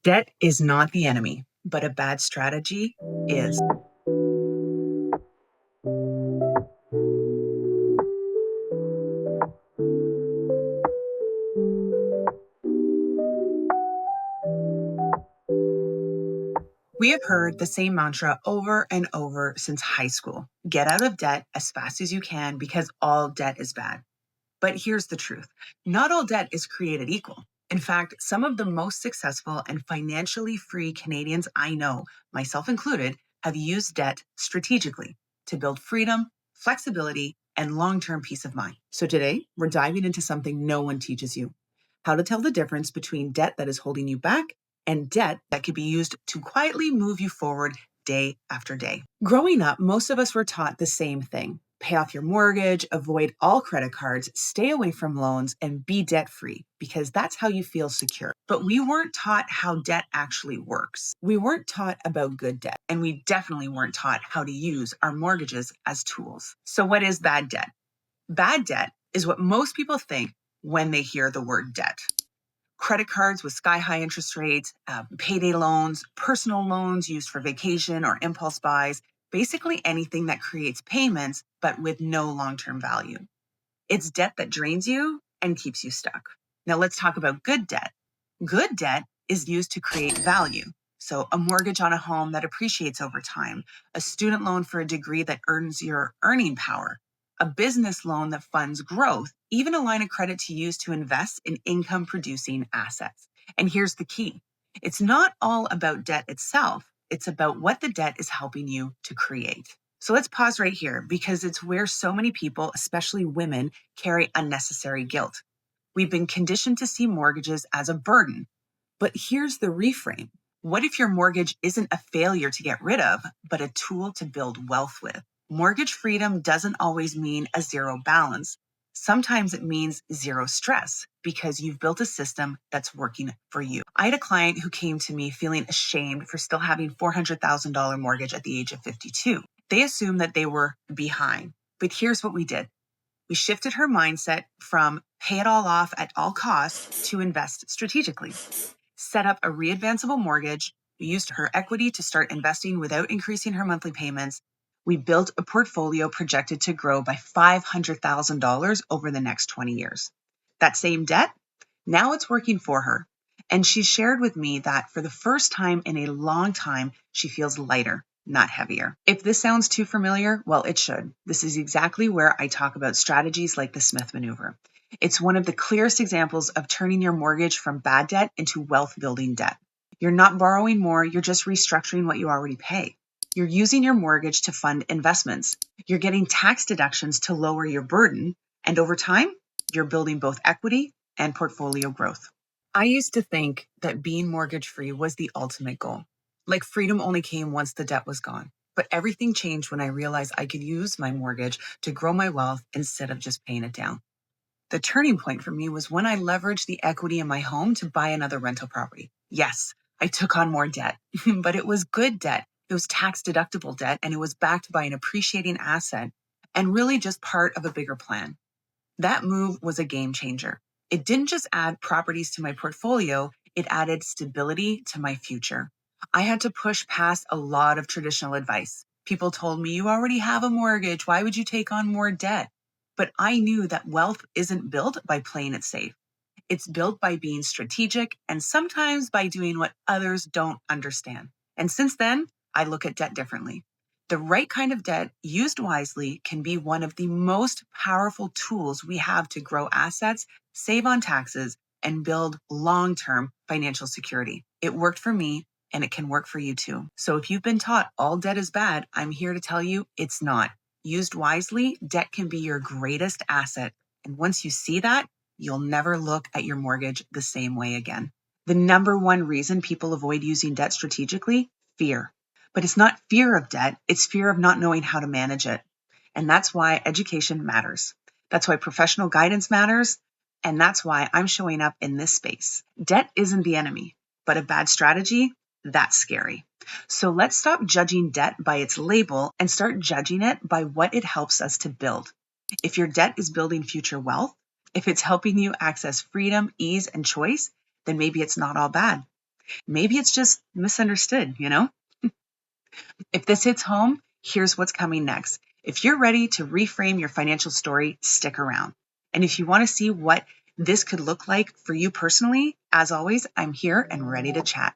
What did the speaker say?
Debt is not the enemy, but a bad strategy is. We have heard the same mantra over and over since high school. Get out of debt as fast as you can because all debt is bad. But here's the truth. Not all debt is created equal. In fact, some of the most successful and financially free Canadians I know, myself included, have used debt strategically to build freedom, flexibility, and long-term peace of mind. So today, we're diving into something no one teaches you: how to tell the difference between debt that is holding you back and debt that could be used to quietly move you forward day after day. Growing up, most of us were taught the same thing: pay off your mortgage, avoid all credit cards, stay away from loans, and be debt free because that's how you feel secure. But we weren't taught how debt actually works. We weren't taught about good debt, and we definitely weren't taught how to use our mortgages as tools. So, what is bad debt? Bad debt is what most people think when they hear the word debt: credit cards with sky high interest rates, payday loans, personal loans used for vacation or impulse buys, basically anything that creates payments but with no long term value. It's debt that drains you and keeps you stuck. Now let's talk about good debt. Good debt is used to create value. So, a mortgage on a home that appreciates over time, a student loan for a degree that earns your earning power, a business loan that funds growth, even a line of credit to use to invest in income producing assets. And here's the key: it's not all about debt itself, it's about what the debt is helping you to create. So let's pause right here because it's where so many people, especially women, carry unnecessary guilt. We've been conditioned to see mortgages as a burden. But here's the reframe: what if your mortgage isn't a failure to get rid of, but a tool to build wealth with? Mortgage freedom doesn't always mean a zero balance. Sometimes it means zero stress because you've built a system that's working for you. I had a client who came to me feeling ashamed for still having $400,000 mortgage at the age of 52. They assumed that they were behind. But here's what we did: we shifted her mindset from pay it all off at all costs to invest strategically. Set up a readvanceable mortgage. We used her equity to start investing without increasing her monthly payments. We built a portfolio projected to grow by $500,000 over the next 20 years. That same debt, now it's working for her. And she shared with me that for the first time in a long time, she feels lighter, not heavier. If this sounds too familiar, well, it should. This is exactly where I talk about strategies like the Smith Maneuver. It's one of the clearest examples of turning your mortgage from bad debt into wealth building debt. You're not borrowing more, you're just restructuring what you already pay. You're using your mortgage to fund investments. You're getting tax deductions to lower your burden. And over time, you're building both equity and portfolio growth. I used to think that being mortgage free was the ultimate goal. Like freedom only came once the debt was gone. But everything changed when I realized I could use my mortgage to grow my wealth instead of just paying it down. The turning point for me was when I leveraged the equity in my home to buy another rental property. Yes, I took on more debt, but it was good debt. It was tax deductible debt, and it was backed by an appreciating asset and really just part of a bigger plan. That move was a game changer. It didn't just add properties to my portfolio, it added stability to my future. I had to push past a lot of traditional advice. People told me, you already have a mortgage. Why would you take on more debt? But I knew that wealth isn't built by playing it safe. It's built by being strategic and sometimes by doing what others don't understand. And since then, I look at debt differently. The right kind of debt, used wisely, can be one of the most powerful tools we have to grow assets, save on taxes, and build long-term financial security. It worked for me, and it can work for you too. So if you've been taught all debt is bad, I'm here to tell you it's not. Used wisely, debt can be your greatest asset. And once you see that, you'll never look at your mortgage the same way again. The number one reason people avoid using debt strategically: fear. But it's not fear of debt, it's fear of not knowing how to manage it. And that's why education matters. That's why professional guidance matters. And that's why I'm showing up in this space. Debt isn't the enemy, but a bad strategy, that's scary. So let's stop judging debt by its label and start judging it by what it helps us to build. If your debt is building future wealth, if it's helping you access freedom, ease, and choice, then maybe it's not all bad. Maybe it's just misunderstood, you know? If this hits home, here's what's coming next. If you're ready to reframe your financial story, stick around. And if you want to see what this could look like for you personally, as always, I'm here and ready to chat.